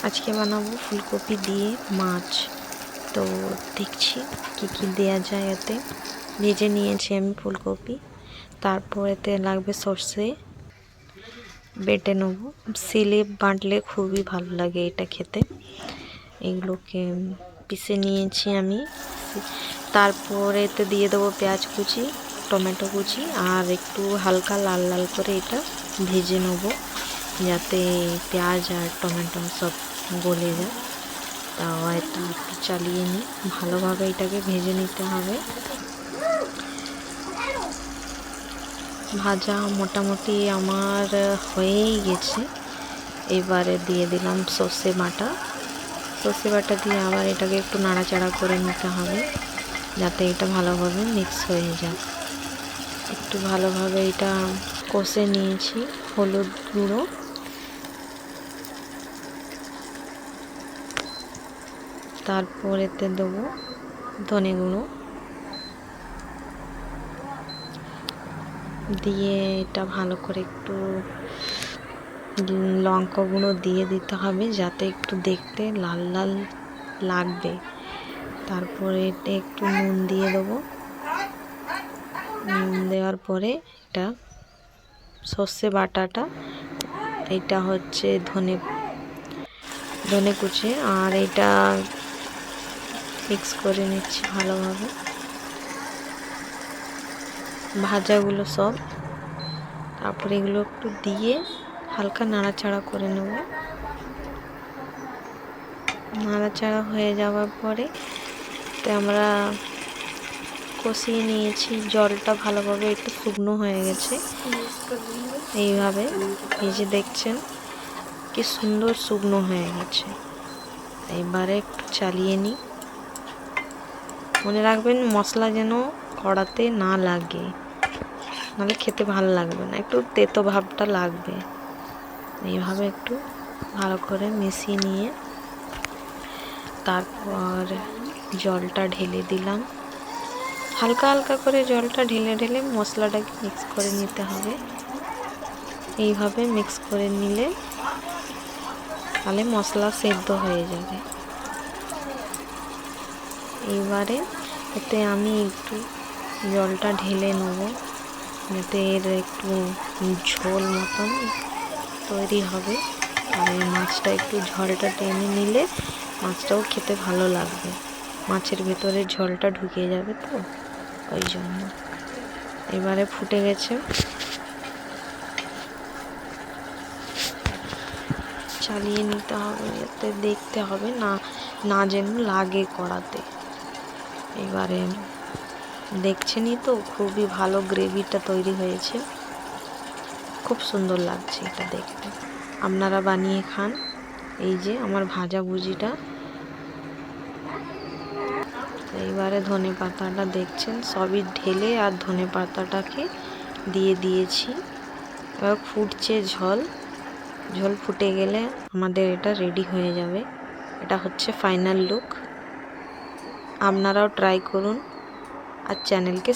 আজকে বানাবো ফুলকপি দিয়ে মাছ। তো দেখছি কি কি দেয়া যায় এতে। ভেজে নিয়েছি আমি ফুলকপি, তারপর এতে লাগবে সর্ষে বেটে নেবো। সিলে বাটলে খুবই ভালো লাগে এটা খেতে। এগুলোকে পিষে নিয়েছি আমি। তারপর এতে দিয়ে দেবো পেঁয়াজ কুচি, টমেটো কুচি, আর একটু হালকা লাল লাল করে এটা ভেজে নেবো, যাতে পেঁয়াজ আর টমেটো সব গলে যায়। তাও এটা একটু চালিয়ে নিই, ভালোভাবে এটাকে ভেজে নিতে হবে। ভাজা মোটামুটি আমার হয়েই গেছে। এবারে দিয়ে দিলাম সর্ষে বাটা। সর্ষে বাটা দিয়ে আবার এটাকে একটু নাড়াচাড়া করে নিতে হবে, যাতে এটা ভালোভাবে মিক্স হয়ে যায়। একটু ভালোভাবে এটা কষে নিয়েছি। হলুদ গুঁড়ো, তারপর এতে দেবো ধনে গুঁড়ো, দিয়ে এটা ভালো করে একটু লঙ্কা গুঁড়ো দিয়ে দিতে হবে, যাতে একটু দেখতে লাল লাল লাগবে। তারপরে এটা একটু নুন দিয়ে দেবো। নুন দেওয়ার পরে এটা সর্ষে বাটাটা, এটা হচ্ছে ধনে কুচি, আর এটা মিক্স করে নিচ্ছি ভালোভাবে। ভাজাগুলো সব, তারপরে এগুলো একটু দিয়ে হালকা নাড়াচাড়া করে নেব। নাড়াচাড়া হয়ে যাওয়ার পরে আমরা কষিয়ে নিয়েছি। জলটা ভালোভাবে একটু শুকনো হয়ে গেছে। এইভাবে এই যে দেখছেন কি সুন্দর শুকনো হয়ে গেছে। এবারে একটু চালিয়ে নিই। মনে রাখবেন মশলা যেন কড়াতে না লাগে, নাহলে খেতে ভালো লাগবে না, একটু তেতো ভাবটা লাগবে। এইভাবে একটু ভালো করে মিশিয়ে নিয়ে তারপর জলটা ঢেলে দিলাম। হালকা হালকা করে জলটা ঢেলে ঢেলে মশলাটাকে মিক্স করে নিতে হবে। এইভাবে মিক্স করে নিলে তাহলে মশলা সেদ্ধ হয়ে যাবে। এইবারে এতে আমি একটু জলটা ঢেলে নেব, যাতে এর একটু ঝোল মতন তৈরি হবে। আর মাছটা একটু ঝোলটা টেনে নিলে মাছটাও খেতে ভালো লাগবে, মাছের ভেতরে ঝোলটা ঢুকে যাবে, তো ওই জন্য। এবারে ফুটে গেছে, চালিয়ে নিতে হবে, যাতে দেখতে হবে না যেন লাগে কড়াতে। এবারে দেখছেনই তো খুবই ভালো গ্রেভিটা তৈরি হয়েছে, খুব সুন্দর লাগছে এটা দেখতে। আপনারা বানিয়ে খান। এই যে আমার ভাজা ভুজিটা। এইবারে ধনে পাতাটা দেখছেন সবই ঢেলে আর ধনে পাতাটাকে দিয়ে দিয়েছি। এবার ফুটছে ঝোল ফুটে গেলে আমাদের এটা রেডি হয়ে যাবে। এটা হচ্ছে ফাইনাল লুক। আপনারাও ট্রাই করুন আর চ্যানেলকে